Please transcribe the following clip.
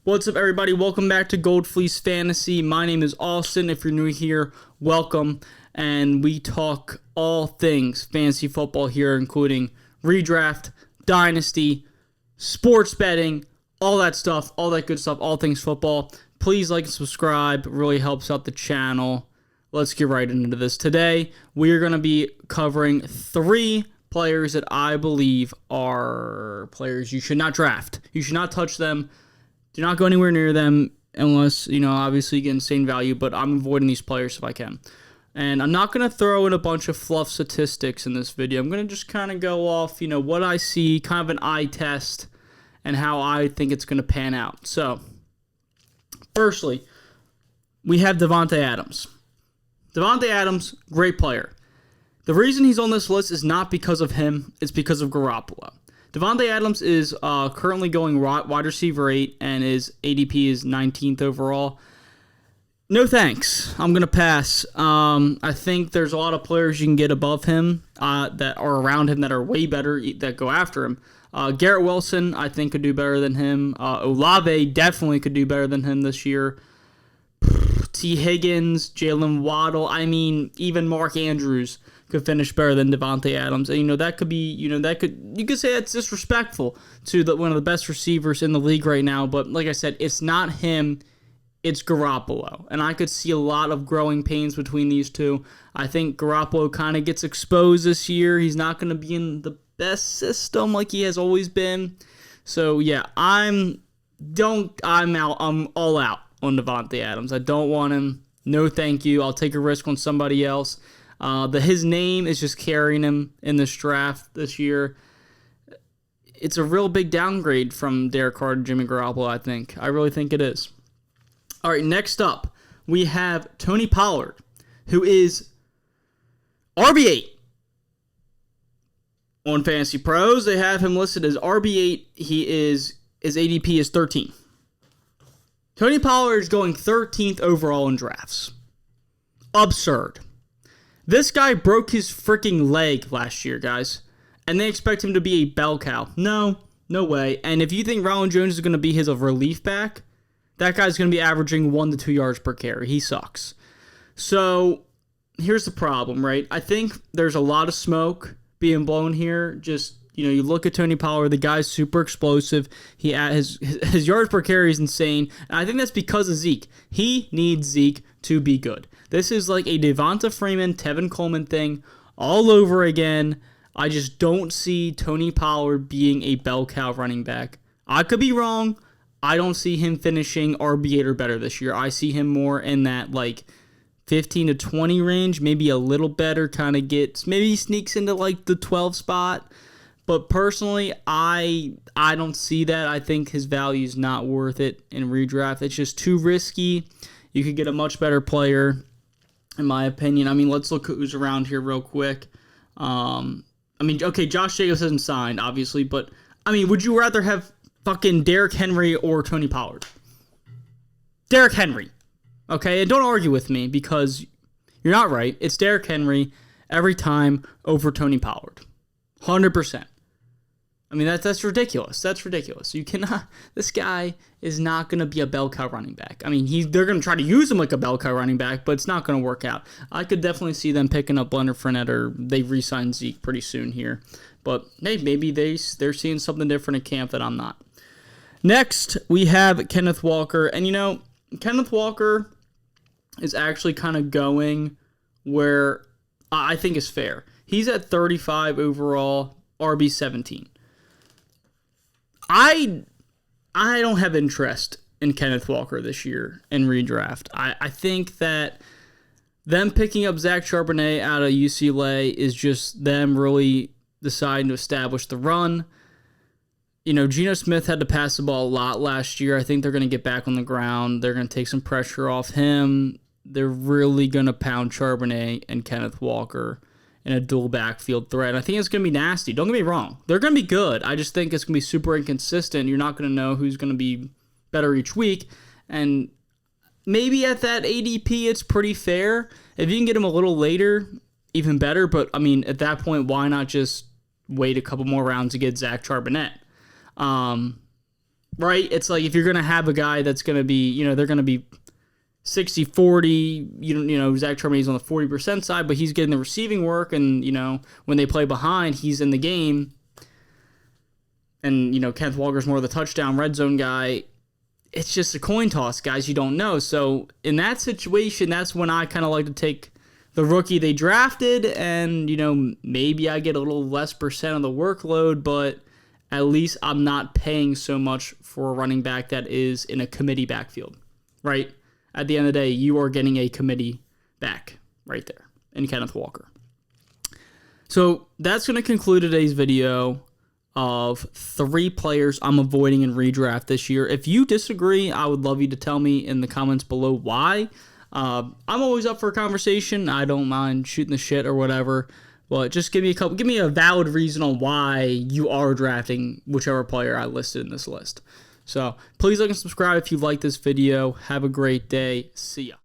What's up, everybody? Welcome back to Gold Fleece Fantasy. My name is Austin. If you're new here, welcome. And we talk all things fantasy football here, including redraft, dynasty, sports betting, all that stuff, all that good stuff, all things football. Please like and subscribe. It really helps out the channel. Let's get right into this. Today, we are going to be covering 3 players that I believe are players you should not draft. You should not touch them. Do not go anywhere near them unless, obviously you get insane value, but I'm avoiding these players if I can. And I'm not going to throw in a bunch of fluff statistics in this video. I'm going to just kind of go off, what I see, kind of an eye test, and how I think it's going to pan out. So, firstly, we have Davante Adams. Davante Adams, great player. The reason he's on this list is not because of him, it's because of Garoppolo. Davante Adams is currently going wide receiver 8, and his ADP is 19th overall. No thanks. I'm going to pass. I think there's a lot of players you can get above him that are around him that are way better, that go after him. Garrett Wilson, I think, could do better than him. Olave definitely could do better than him this year. T. Higgins, Jalen Waddle, even Mark Andrews could finish better than Davante Adams. And, that could be, you could say that's disrespectful to one of the best receivers in the league right now. But like I said, it's not him, it's Garoppolo. And I could see a lot of growing pains between these two. I think Garoppolo kind of gets exposed this year. He's not going to be in the best system like he has always been. So, yeah, I'm all out on Davante Adams. I don't want him. No thank you. I'll take a risk on somebody else. His name is just carrying him in this draft this year. It's a real big downgrade from Derek Carr to Jimmy Garoppolo, I think. I really think it is. All right, next up, we have Tony Pollard, who is RB8. On Fantasy Pros, they have him listed as RB8. His ADP is 13. Tony Pollard is going 13th overall in drafts. Absurd. This guy broke his freaking leg last year, guys. And they expect him to be a bell cow. No way. And if you think Ronald Jones is going to be his relief back, that guy's going to be averaging 1 to 2 yards per carry. He sucks. So, here's the problem, right? I think there's a lot of smoke being blown here. Just, you look at Tony Pollard, the guy's super explosive. His yards per carry is insane. And I think that's because of Zeke. He needs Zeke to be good. This is like a Devonta Freeman, Tevin Coleman thing all over again. I just don't see Tony Pollard being a bell cow running back. I could be wrong. I don't see him finishing RB8 or better this year. I see him more in that 15 to 20 range, maybe a little better, maybe sneaks into the 12 spot. But personally, I don't see that. I think his value is not worth it in redraft. It's just too risky. You could get a much better player, in my opinion. Let's look who's around here real quick. Okay, Josh Jacobs hasn't signed, obviously, but, would you rather have fucking Derrick Henry or Tony Pollard? Derrick Henry. Okay, and don't argue with me because you're not right. It's Derrick Henry every time over Tony Pollard. 100%. That's ridiculous. That's ridiculous. You cannot. This guy is not going to be a bell cow running back. They're going to try to use him like a bell cow running back, but it's not going to work out. I could definitely see them picking up Leonard Fournette, or they re-sign Zeke pretty soon here. But hey, maybe they're seeing something different in camp that I'm not. Next, we have Kenneth Walker, and Kenneth Walker is actually kind of going where I think is fair. He's at 35 overall, RB 17. I don't have interest in Kenneth Walker this year in redraft. I think that them picking up Zach Charbonnet out of UCLA is just them really deciding to establish the run. Geno Smith had to pass the ball a lot last year. I think they're going to get back on the ground. They're going to take some pressure off him. They're really going to pound Charbonnet and Kenneth Walker in a dual backfield threat. I think it's going to be nasty. Don't get me wrong. They're going to be good. I just think it's going to be super inconsistent. You're not going to know who's going to be better each week. And maybe at that ADP, it's pretty fair. If you can get him a little later, even better. But, at that point, why not just wait a couple more rounds to get Zach Charbonnet? right? It's like if you're going to have a guy that's going to be, they're going to be 60-40, Zach Charbonnet is on the 40% side, but he's getting the receiving work, and, when they play behind, he's in the game. And, Kenneth Walker's more of the touchdown red zone guy. It's just a coin toss, guys. You don't know. So in that situation, that's when I kind of like to take the rookie they drafted, and, maybe I get a little less percent of the workload, but at least I'm not paying so much for a running back that is in a committee backfield, right? At the end of the day, you are getting a committee back right there in Kenneth Walker. So that's going to conclude today's video of 3 players I'm avoiding in redraft this year. If you disagree, I would love you to tell me in the comments below why. I'm always up for a conversation. I don't mind shooting the shit or whatever. But just give me a valid reason on why you are drafting whichever player I listed in this list. So please like and subscribe if you like this video. Have a great day. See ya.